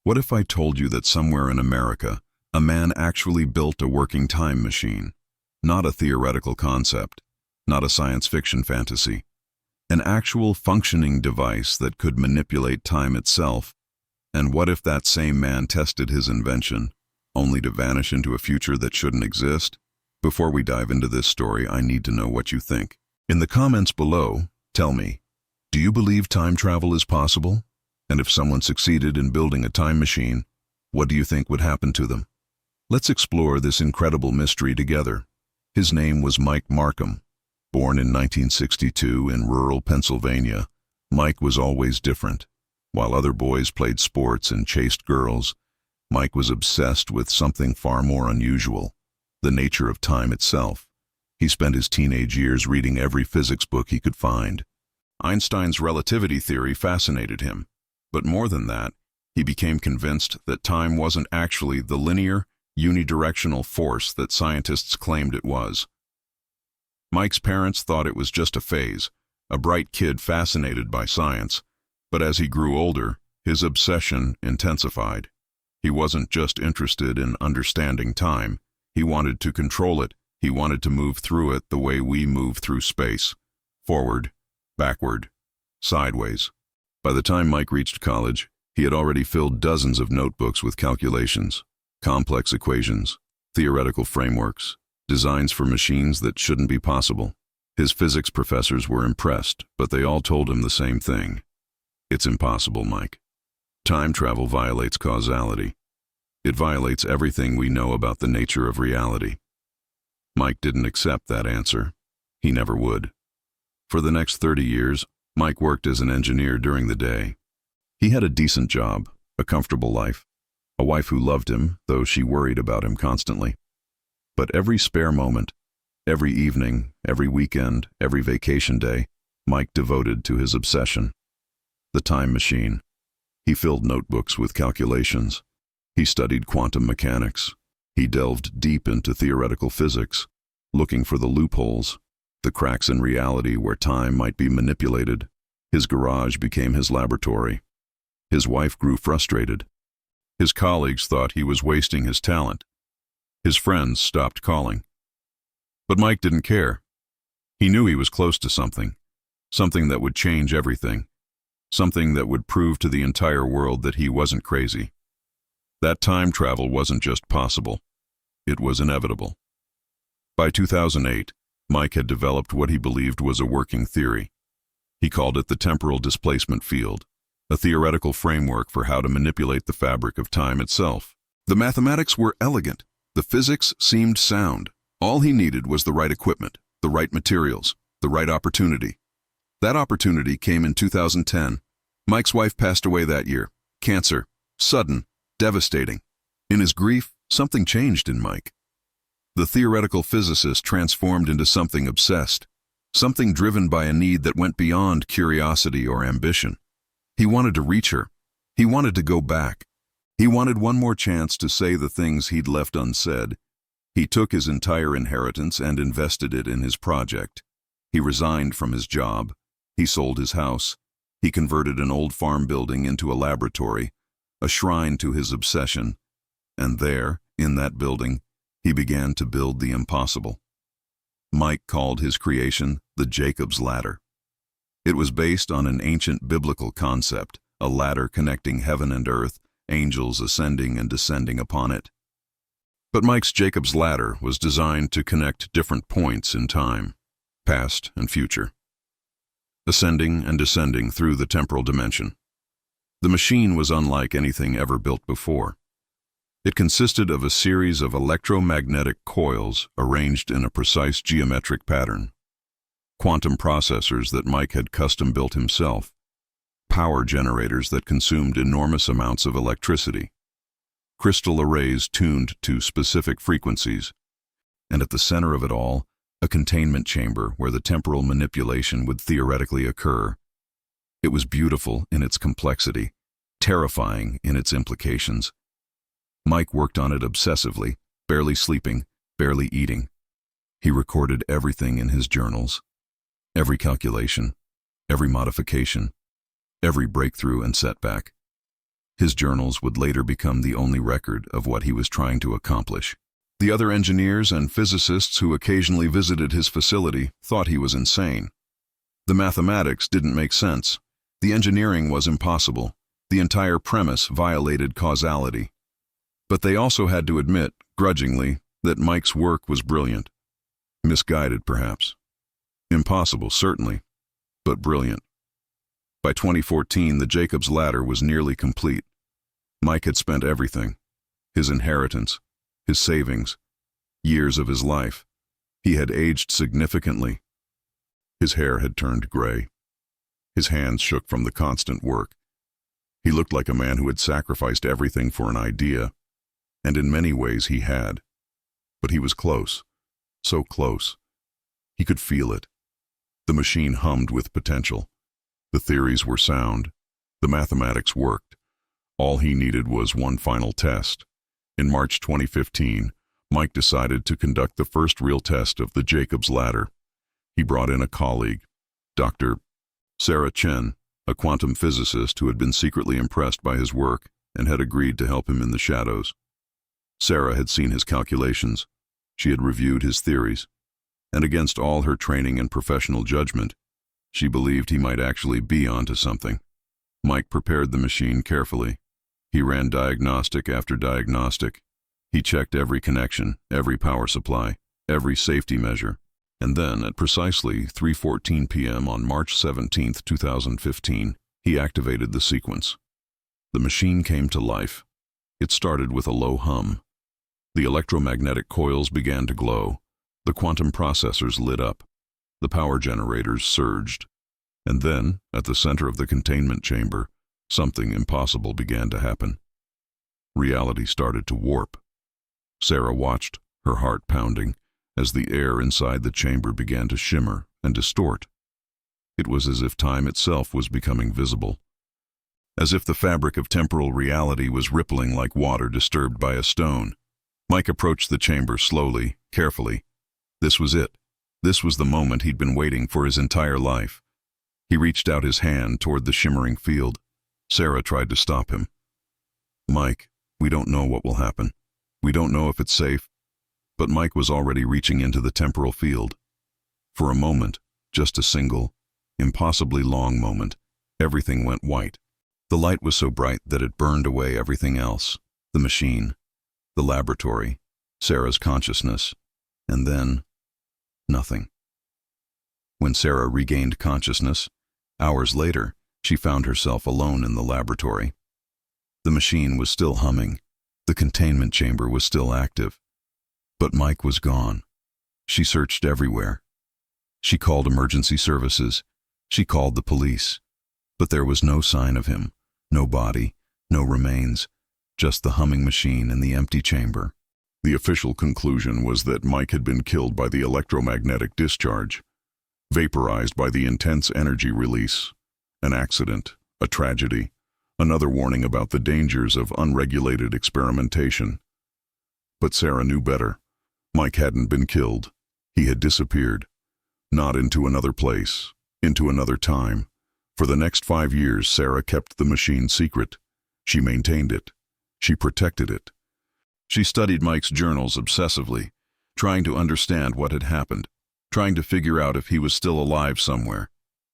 What if I told you that somewhere in America, a man actually built a working time machine? Not a theoretical concept, not a science fiction fantasy. An actual functioning device that could manipulate time itself. And what if that same man tested his invention, only to vanish into a future that shouldn't exist? Before we dive into this story, I need to know what you think. In the comments below, tell me, do you believe time travel is possible? And if someone succeeded in building a time machine, what do you think would happen to them? Let's explore this incredible mystery together. His name was Mike Markham. Born in 1962 in rural Pennsylvania, Mike was always different. While other boys played sports and chased girls, Mike was obsessed with something far more unusual, the nature of time itself. He spent his teenage years reading every physics book he could find. Einstein's relativity theory fascinated him. But more than that, he became convinced that time wasn't actually the linear, unidirectional force that scientists claimed it was. Mike's parents thought it was just a phase, a bright kid fascinated by science. But as he grew older, his obsession intensified. He wasn't just interested in understanding time. He wanted to control it. He wanted to move through it the way we move through space. Forward, backward, sideways. By the time Mike reached college, he had already filled dozens of notebooks with calculations, complex equations, theoretical frameworks, designs for machines that shouldn't be possible. His physics professors were impressed, but they all told him the same thing. It's impossible, Mike. Time travel violates causality. It violates everything we know about the nature of reality. Mike didn't accept that answer. He never would. For the next 30 years, Mike worked as an engineer during the day. He had a decent job, a comfortable life, a wife who loved him, though she worried about him constantly. But every spare moment, every evening, every weekend, every vacation day, Mike devoted to his obsession, the time machine. He filled notebooks with calculations. He studied quantum mechanics. He delved deep into theoretical physics, looking for the loopholes, the cracks in reality where time might be manipulated. His garage became his laboratory. His wife grew frustrated. His colleagues thought he was wasting his talent. His friends stopped calling. But Mike didn't care. He knew he was close to something that would change everything, something that would prove to the entire world that he wasn't crazy. That time travel wasn't just possible, it was inevitable. By 2008, Mike had developed what he believed was a working theory. He called it the temporal displacement field, a theoretical framework for how to manipulate the fabric of time itself. The mathematics were elegant. The physics seemed sound. All he needed was the right equipment, the right materials, the right opportunity. That opportunity came in 2010. Mike's wife passed away that year. Cancer. Sudden. Devastating. In his grief, something changed in Mike. The theoretical physicist transformed into something obsessed, something driven by a need that went beyond curiosity or ambition. He wanted to reach her. He wanted to go back. He wanted one more chance to say the things he'd left unsaid. He took his entire inheritance and invested it in his project. He resigned from his job. He sold his house. He converted an old farm building into a laboratory, a shrine to his obsession. And there, in that building, he began to build the impossible. Mike called his creation the Jacob's Ladder. It was based on an ancient biblical concept, a ladder connecting heaven and earth, angels ascending and descending upon it. But Mike's Jacob's Ladder was designed to connect different points in time, past and future, ascending and descending through the temporal dimension. The machine was unlike anything ever built before. It consisted of a series of electromagnetic coils arranged in a precise geometric pattern, quantum processors that Mike had custom-built himself, power generators that consumed enormous amounts of electricity, crystal arrays tuned to specific frequencies, and at the center of it all, a containment chamber where the temporal manipulation would theoretically occur. It was beautiful in its complexity, terrifying in its implications. Mike worked on it obsessively, barely sleeping, barely eating. He recorded everything in his journals, every calculation, every modification, every breakthrough and setback. His journals would later become the only record of what he was trying to accomplish. The other engineers and physicists who occasionally visited his facility thought he was insane. The mathematics didn't make sense. The engineering was impossible. The entire premise violated causality. But they also had to admit, grudgingly, that Mike's work was brilliant. Misguided, perhaps. Impossible, certainly, but brilliant. By 2014, the Jacob's Ladder was nearly complete. Mike had spent everything. His inheritance, his savings, years of his life. He had aged significantly. His hair had turned gray. His hands shook from the constant work. He looked like a man who had sacrificed everything for an idea, and in many ways he had. But he was close, so close. He could feel it. The machine hummed with potential. The theories were sound. The mathematics worked. All he needed was one final test. In March 2015, Mike decided to conduct the first real test of the Jacob's Ladder. He brought in a colleague, Dr. Sarah Chen, a quantum physicist who had been secretly impressed by his work and had agreed to help him in the shadows. Sarah had seen his calculations. She had reviewed his theories. And against all her training and professional judgment, she believed he might actually be onto something. Mike prepared the machine carefully. He ran diagnostic after diagnostic. He checked every connection, every power supply, every safety measure. And then, at precisely 3:14 p.m. on March 17, 2015, he activated the sequence. The machine came to life. It started with a low hum. The electromagnetic coils began to glow. The quantum processors lit up. The power generators surged. And then, at the center of the containment chamber, something impossible began to happen. Reality started to warp. Sarah watched, her heart pounding, as the air inside the chamber began to shimmer and distort. It was as if time itself was becoming visible. As if the fabric of temporal reality was rippling like water disturbed by a stone. Mike approached the chamber slowly, carefully. This was it. This was the moment he'd been waiting for his entire life. He reached out his hand toward the shimmering field. Sarah tried to stop him. "Mike, we don't know what will happen. We don't know if it's safe." But Mike was already reaching into the temporal field. For a moment, just a single, impossibly long moment, everything went white. The light was so bright that it burned away everything else. The machine, the laboratory, Sarah's consciousness, and then nothing. When Sarah regained consciousness, hours later, she found herself alone in the laboratory. The machine was still humming. The containment chamber was still active. But Mike was gone. She searched everywhere. She called emergency services. She called the police. But there was no sign of him, no body, no remains, just the humming machine in the empty chamber. The official conclusion was that Mike had been killed by the electromagnetic discharge, vaporized by the intense energy release. An accident, a tragedy, another warning about the dangers of unregulated experimentation. But Sarah knew better. Mike hadn't been killed. He had disappeared. Not into another place, into another time. For the next 5 years, Sarah kept the machine secret. She maintained it. She protected it. She studied Mike's journals obsessively, trying to understand what had happened, trying to figure out if he was still alive somewhere,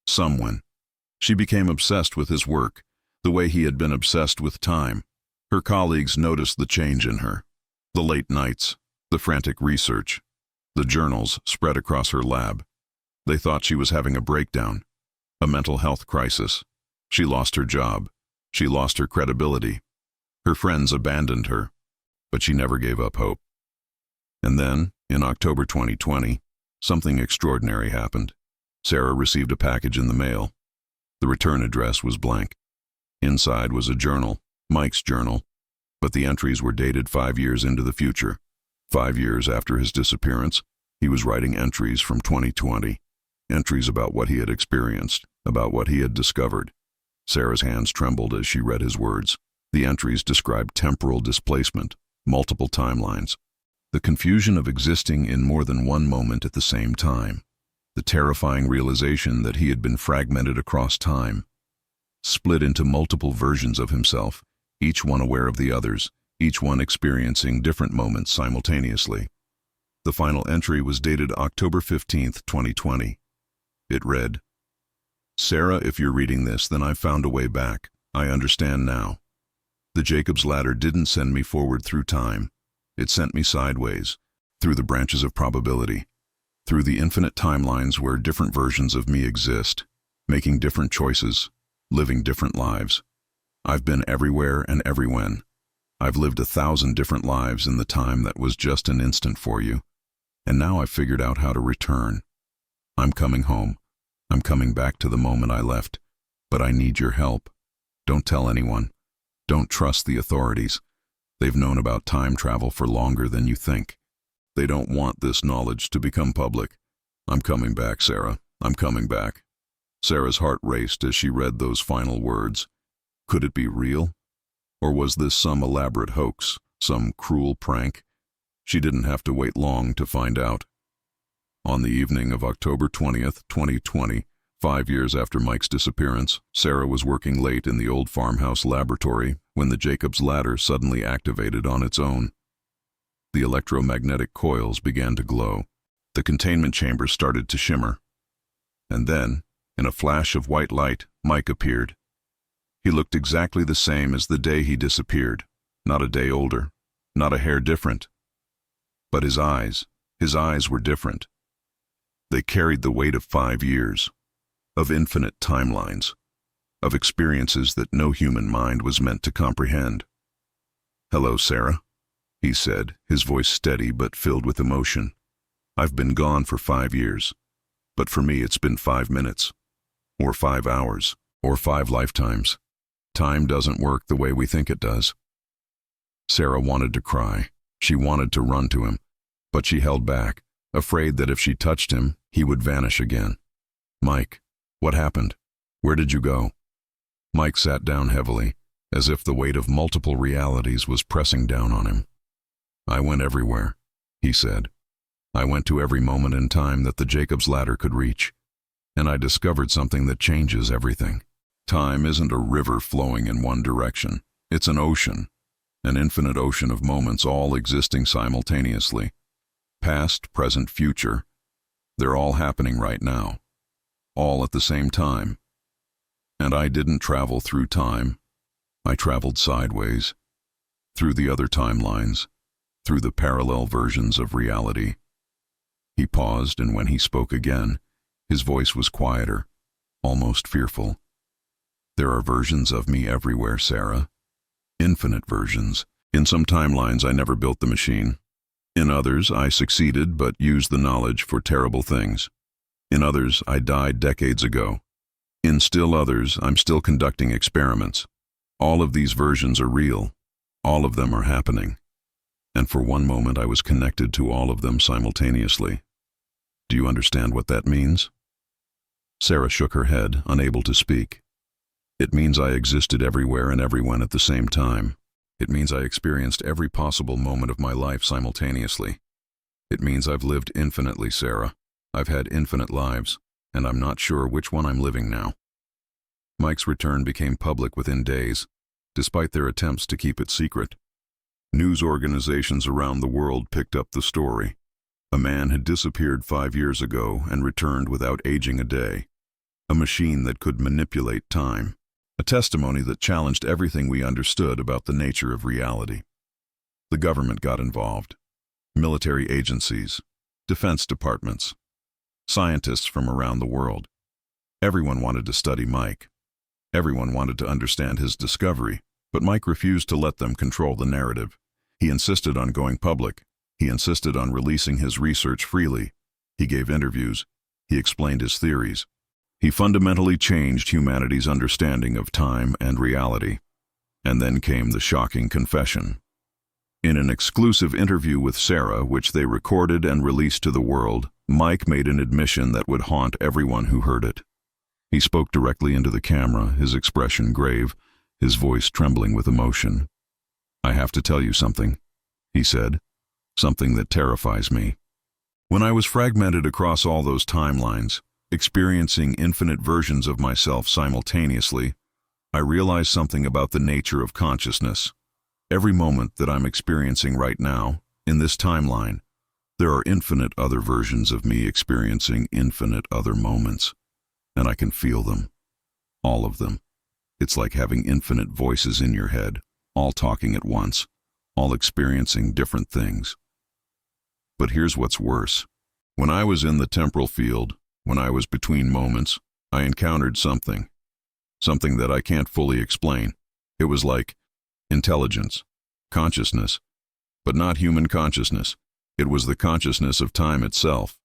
somewhen. She became obsessed with his work, the way he had been obsessed with time. Her colleagues noticed the change in her. The late nights, the frantic research, the journals spread across her lab. They thought she was having a breakdown, a mental health crisis. She lost her job. She lost her credibility. Her friends abandoned her, but she never gave up hope. And then, in October 2020, something extraordinary happened. Sarah received a package in the mail. The return address was blank. Inside was a journal, Mike's journal, but the entries were dated 5 years into the future. 5 years after his disappearance, he was writing entries from 2020, entries about what he had experienced, about what he had discovered. Sarah's hands trembled as she read his words. The entries described temporal displacement, multiple timelines, the confusion of existing in more than one moment at the same time, the terrifying realization that he had been fragmented across time, split into multiple versions of himself, each one aware of the others, each one experiencing different moments simultaneously. The final entry was dated October 15th, 2020. It read, "Sarah, if you're reading this, then I've found a way back. I understand now. The Jacob's ladder didn't send me forward through time. It sent me sideways, through the branches of probability, through the infinite timelines where different versions of me exist, making different choices, living different lives. I've been everywhere and everywhen. I've lived 1,000 different lives in the time that was just an instant for you. And now I've figured out how to return. I'm coming home. I'm coming back to the moment I left. But I need your help. Don't tell anyone. Don't trust the authorities. They've known about time travel for longer than you think. They don't want this knowledge to become public. I'm coming back, Sarah. I'm coming back." Sarah's heart raced as she read those final words. Could it be real? Or was this some elaborate hoax, some cruel prank? She didn't have to wait long to find out. On the evening of October 20th, 2020, 5 years after Mike's disappearance, Sarah was working late in the old farmhouse laboratory when the Jacob's ladder suddenly activated on its own. The electromagnetic coils began to glow. The containment chamber started to shimmer. And then, in a flash of white light, Mike appeared. He looked exactly the same as the day he disappeared, not a day older, not a hair different. But his eyes were different. They carried the weight of 5 years, of infinite timelines, of experiences that no human mind was meant to comprehend. "Hello, Sarah," he said, his voice steady but filled with emotion. "I've been gone for 5 years, but for me it's been 5 minutes, or 5 hours, or 5 lifetimes. Time doesn't work the way we think it does." Sarah wanted to cry. She wanted to run to him, but she held back, afraid that if she touched him, he would vanish again. "Mike, what happened? Where did you go?" Mike sat down heavily, as if the weight of multiple realities was pressing down on him. "I went everywhere," he said. "I went to every moment in time that the Jacob's ladder could reach, and I discovered something that changes everything. Time isn't a river flowing in one direction. It's an ocean, an infinite ocean of moments all existing simultaneously. Past, present, future. They're all happening right now, all at the same time. And I didn't travel through time. I traveled sideways, through the other timelines, through the parallel versions of reality." He paused, and when he spoke again, his voice was quieter, almost fearful. "There are versions of me everywhere, Sarah. Infinite versions. In some timelines I never built the machine. In others I succeeded but used the knowledge for terrible things. In others I died decades ago. In still others I'm still conducting experiments. All of these versions are real. All of them are happening. And for one moment I was connected to all of them simultaneously. Do you understand what that means?" Sarah shook her head, unable to speak. "It means I existed everywhere and everyone at the same time. It means I experienced every possible moment of my life simultaneously. It means I've lived infinitely, Sarah. I've had infinite lives, and I'm not sure which one I'm living now." Mike's return became public within days, despite their attempts to keep it secret. News organizations around the world picked up the story. A man had disappeared 5 years ago and returned without aging a day. A machine that could manipulate time. A testimony that challenged everything we understood about the nature of reality. The government got involved. Military agencies, defense departments, scientists from around the world. Everyone wanted to study Mike. Everyone wanted to understand his discovery, but Mike refused to let them control the narrative. He insisted on going public. He insisted on releasing his research freely. He gave interviews. He explained his theories. He fundamentally changed humanity's understanding of time and reality. And then came the shocking confession. In an exclusive interview with Sarah, which they recorded and released to the world, Mike made an admission that would haunt everyone who heard it. He spoke directly into the camera, his expression grave, his voice trembling with emotion. "I have to tell you something," he said, "something that terrifies me. When I was fragmented across all those timelines, experiencing infinite versions of myself simultaneously, I realized something about the nature of consciousness. Every moment that I'm experiencing right now, in this timeline, there are infinite other versions of me experiencing infinite other moments. And I can feel them. All of them. It's like having infinite voices in your head, all talking at once, all experiencing different things. But here's what's worse. When I was in the temporal field, when I was between moments, I encountered something that I can't fully explain. It was like intelligence, consciousness, but not human consciousness. It was the consciousness of time itself,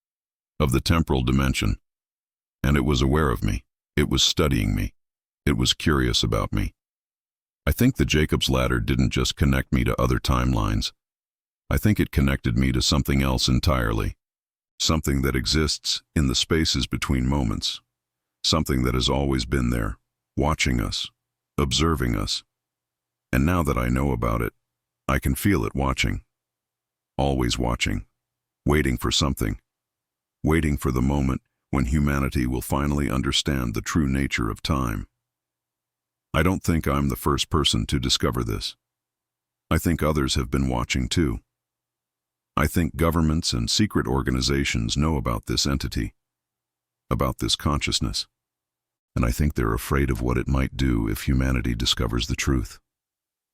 of the temporal dimension. And it was aware of me. It was studying me. It was curious about me. I think the Jacob's ladder didn't just connect me to other timelines. I think it connected me to something else entirely. Something that exists in the spaces between moments. Something that has always been there, watching us, observing us. And now that I know about it, I can feel it watching. Always watching. Waiting for something. Waiting for the moment when humanity will finally understand the true nature of time. I don't think I'm the first person to discover this. I think others have been watching too. I think governments and secret organizations know about this entity, about this consciousness. And I think they're afraid of what it might do if humanity discovers the truth.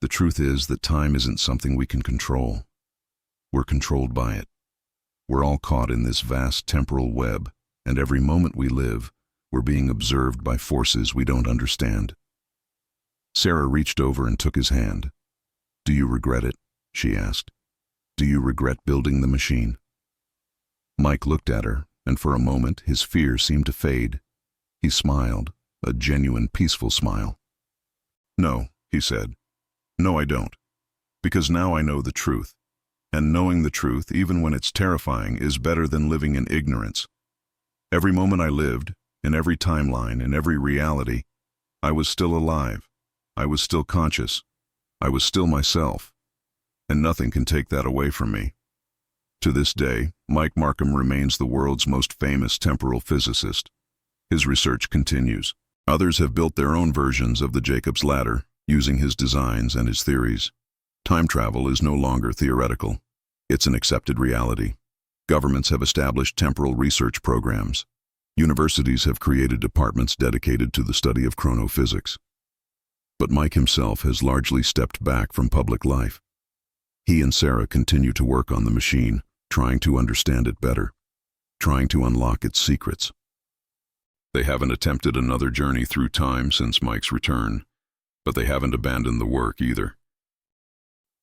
The truth is that time isn't something we can control. We're controlled by it. We're all caught in this vast temporal web, and every moment we live, we're being observed by forces we don't understand. Sarah reached over and took his hand. "Do you regret it?" she asked. "Do you regret building the machine?" Mike looked at her, and for a moment his fear seemed to fade. He smiled, a genuine, peaceful smile. "No," he said. "No, I don't. Because now I know the truth. And knowing the truth, even when it's terrifying, is better than living in ignorance. Every moment I lived, in every timeline, in every reality, I was still alive. I was still conscious. I was still myself. And nothing can take that away from me." To this day, Mike Markham remains the world's most famous temporal physicist. His research continues. Others have built their own versions of the Jacob's ladder, using his designs and his theories. Time travel is no longer theoretical. It's an accepted reality. Governments have established temporal research programs. Universities have created departments dedicated to the study of chronophysics. But Mike himself has largely stepped back from public life. He and Sarah continue to work on the machine, trying to understand it better, trying to unlock its secrets. They haven't attempted another journey through time since Mike's return, but they haven't abandoned the work either.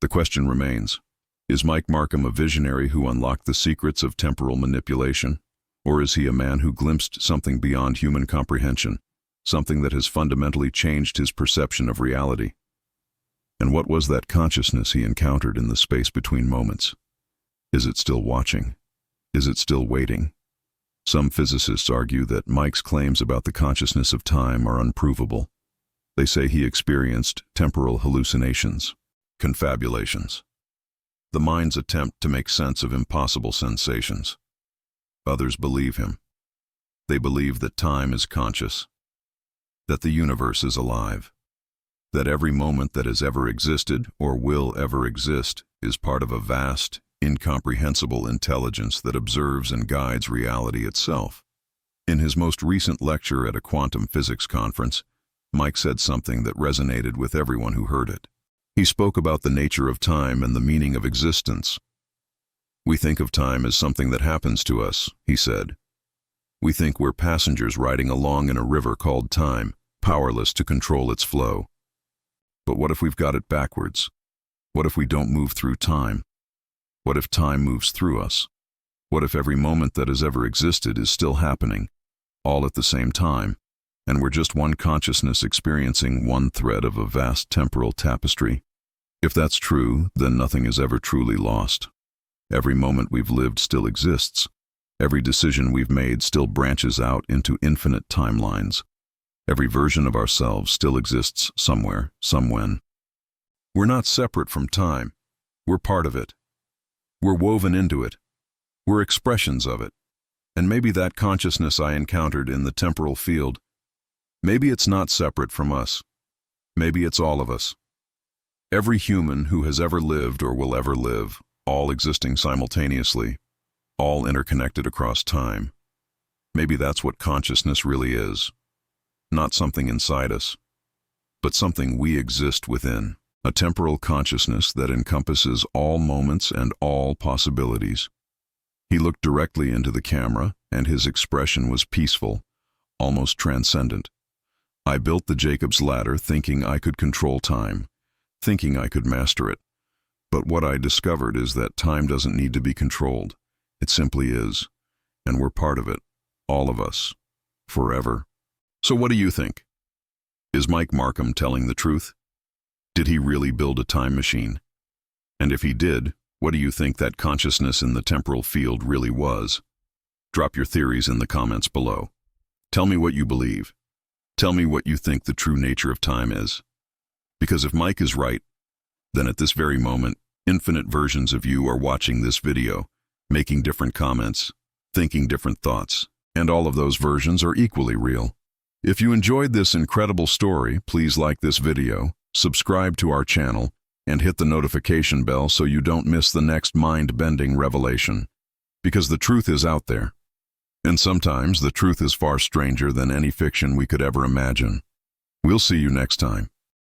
The question remains, is Mike Markham a visionary who unlocked the secrets of temporal manipulation, or is he a man who glimpsed something beyond human comprehension, something that has fundamentally changed his perception of reality? And what was that consciousness he encountered in the space between moments? Is it still watching? Is it still waiting? Some physicists argue that Mike's claims about the consciousness of time are unprovable. They say he experienced temporal hallucinations, confabulations, the mind's attempt to make sense of impossible sensations. Others believe him. They believe that time is conscious, that the universe is alive, that every moment that has ever existed or will ever exist is part of a vast, incomprehensible intelligence that observes and guides reality itself. In his most recent lecture at a quantum physics conference, Mike said something that resonated with everyone who heard it. He spoke about the nature of time and the meaning of existence. "We think of time as something that happens to us," he said. "We think we're passengers riding along in a river called time, powerless to control its flow. But what if we've got it backwards? What if we don't move through time? What if time moves through us? What if every moment that has ever existed is still happening, all at the same time, and we're just one consciousness experiencing one thread of a vast temporal tapestry? If that's true, then nothing is ever truly lost. Every moment we've lived still exists. Every decision we've made still branches out into infinite timelines. Every version of ourselves still exists somewhere, somewhen. We're not separate from time. We're part of it. We're woven into it. We're expressions of it. And maybe that consciousness I encountered in the temporal field, maybe it's not separate from us. Maybe it's all of us. Every human who has ever lived or will ever live, all existing simultaneously, all interconnected across time. Maybe that's what consciousness really is. Not something inside us, but something we exist within. A temporal consciousness that encompasses all moments and all possibilities. He looked directly into the camera, and his expression was peaceful, almost transcendent. I built the Jacob's ladder thinking I could control time, thinking I could master it. But what I discovered is that time doesn't need to be controlled. It simply is. And we're part of it. All of us. Forever. So what do you think? Is Mike Markham telling the truth? Did he really build a time machine? And if he did, what do you think that consciousness in the temporal field really was? Drop your theories in the comments below. Tell me what you believe. Tell me what you think the true nature of time is. Because if Mike is right, then at this very moment, infinite versions of you are watching this video, making different comments, thinking different thoughts, and all of those versions are equally real. If you enjoyed this incredible story, please like this video, subscribe to our channel, and hit the notification bell so you don't miss the next mind-bending revelation. Because the truth is out there. And sometimes the truth is far stranger than any fiction we could ever imagine. We'll see you next time.